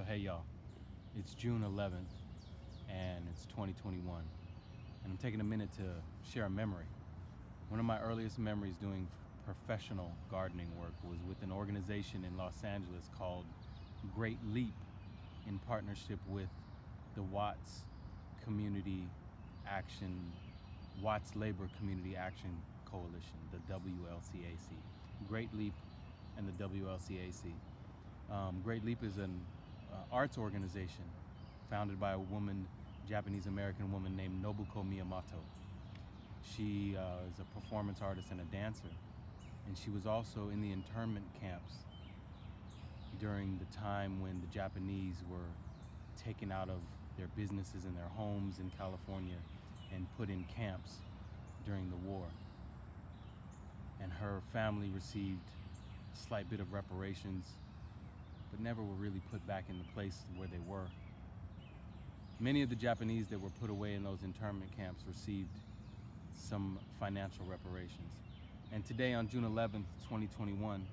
Hey y'all, it's June 11th and it's 2021 and I'm taking a minute to share a memory. One of my earliest memories doing professional gardening work was with an organization in Los Angeles called Great Leap in partnership with the Watts Labor Community Action Coalition, the WLCAC. Great Leap and the WLCAC. Great Leap is an arts organization founded by a Japanese-American woman named Nobuko Miyamoto. She is a performance artist and a dancer, and she was also in the internment camps during the time when the Japanese were taken out of their businesses and their homes in California and put in camps during the war. And her family received a slight bit of reparations, but never were really put back in the place where they were. Many of the Japanese that were put away in those internment camps received some financial reparations. And today, on June 11th, 2021,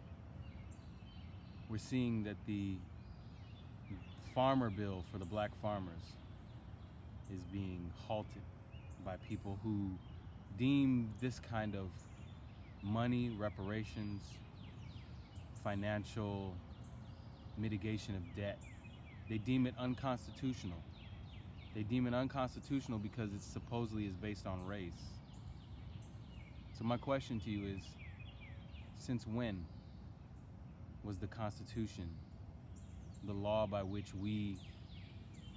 we're seeing that the farmer bill for the black farmers is being halted by people who deem this kind of money, reparations, financial mitigation of debt, they deem it unconstitutional. They deem it unconstitutional because it supposedly is based on race. So my question to you is, since when was the Constitution the law by which we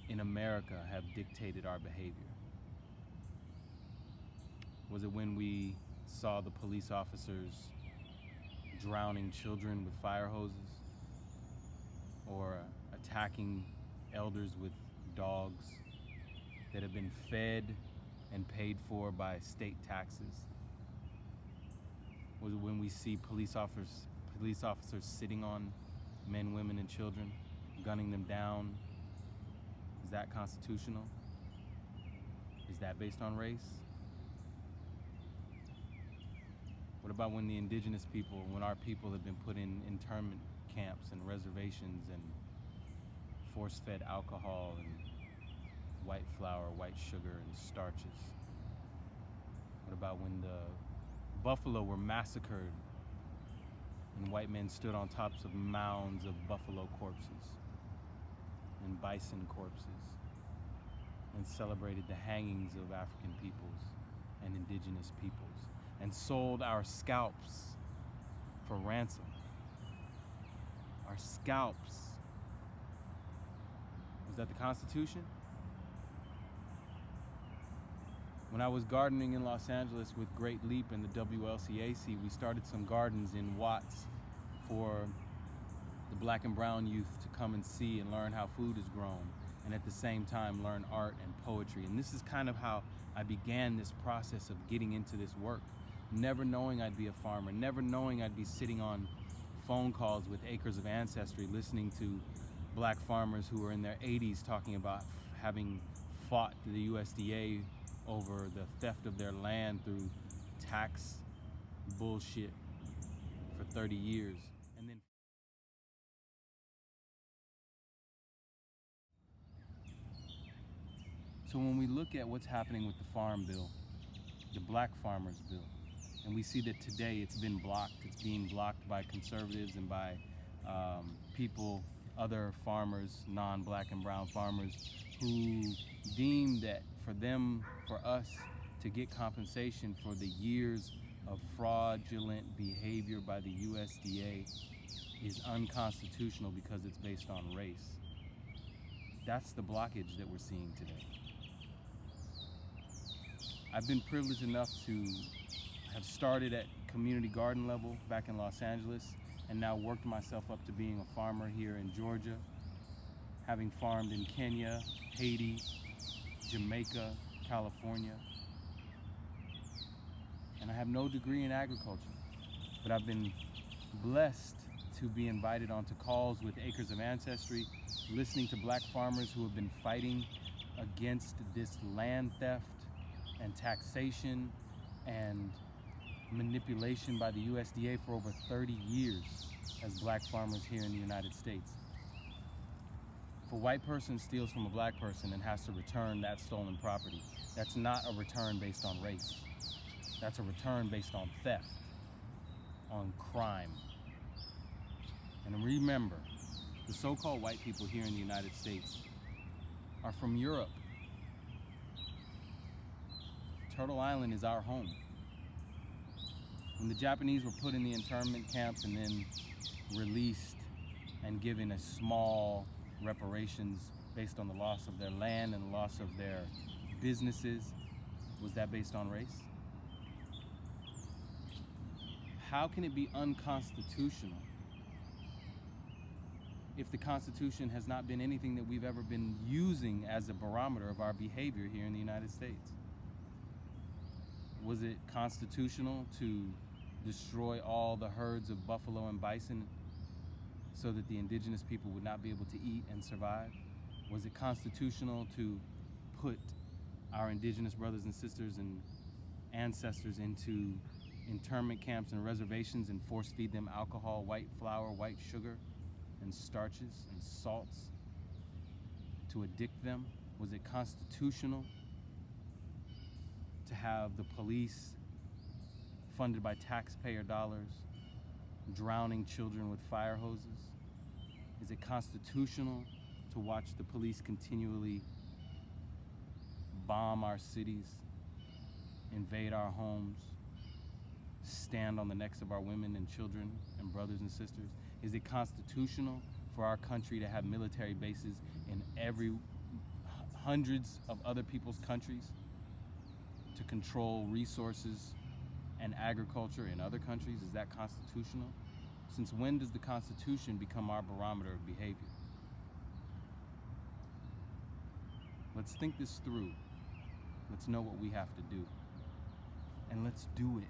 in America have dictated our behavior? Was it when we saw the police officers drowning children with fire hoses, or attacking elders with dogs that have been fed and paid for by state taxes? Was it when we see police officers sitting on men, women, and children, gunning them down? Is that constitutional? Is that based on race? What about when the indigenous people, when our people have been put in internment camps and reservations and force-fed alcohol and white flour, white sugar, and starches? What about when the buffalo were massacred and white men stood on tops of mounds of buffalo corpses and bison corpses and celebrated the hangings of African peoples and indigenous peoples and sold our scalps for ransom? Our scalps. Was that the Constitution? When I was gardening in Los Angeles with Great Leap and the WLCAC, we started some gardens in Watts for the black and brown youth to come and see and learn how food is grown, and at the same time learn art and poetry. And this is kind of how I began this process of getting into this work, never knowing I'd be a farmer, never knowing I'd be sitting on phone calls with Acres of Ancestry, listening to black farmers who were in their 80s talking about having fought the USDA over the theft of their land through tax bullshit for 30 years. And then so when we look at what's happening with the farm bill, the black farmers bill, and we see that today it's been blocked. It's being blocked by conservatives and by people, other farmers, non-black and brown farmers, who deem that for us to get compensation for the years of fraudulent behavior by the USDA is unconstitutional because it's based on race. That's the blockage that we're seeing today. I've been privileged enough to have started at community garden level back in Los Angeles and now worked myself up to being a farmer here in Georgia, having farmed in Kenya, Haiti, Jamaica, California. And I have no degree in agriculture, but I've been blessed to be invited onto calls with Acres of Ancestry, listening to black farmers who have been fighting against this land theft and taxation and manipulation by the USDA for over 30 years as black farmers here in the United States. If a white person steals from a black person and has to return that stolen property, that's not a return based on race. That's a return based on theft, on crime. And remember, the so-called white people here in the United States are from Europe. Turtle Island is our home. When the Japanese were put in the internment camps and then released and given a small reparations based on the loss of their land and the loss of their businesses, was that based on race? How can it be unconstitutional if the Constitution has not been anything that we've ever been using as a barometer of our behavior here in the United States? Was it constitutional to destroy all the herds of buffalo and bison so that the indigenous people would not be able to eat and survive? Was it constitutional to put our indigenous brothers and sisters and ancestors into internment camps and reservations and force feed them alcohol, white flour, white sugar, and starches and salts to addict them? Was it constitutional to have the police funded by taxpayer dollars drowning children with fire hoses? Is it constitutional to watch the police continually bomb our cities, invade our homes, stand on the necks of our women and children and brothers and sisters? Is it constitutional for our country to have military bases in hundreds of other people's countries to control resources and agriculture in other countries? Is that constitutional? Since when does the Constitution become our barometer of behavior? Let's think this through. Let's know what we have to do. And let's do it.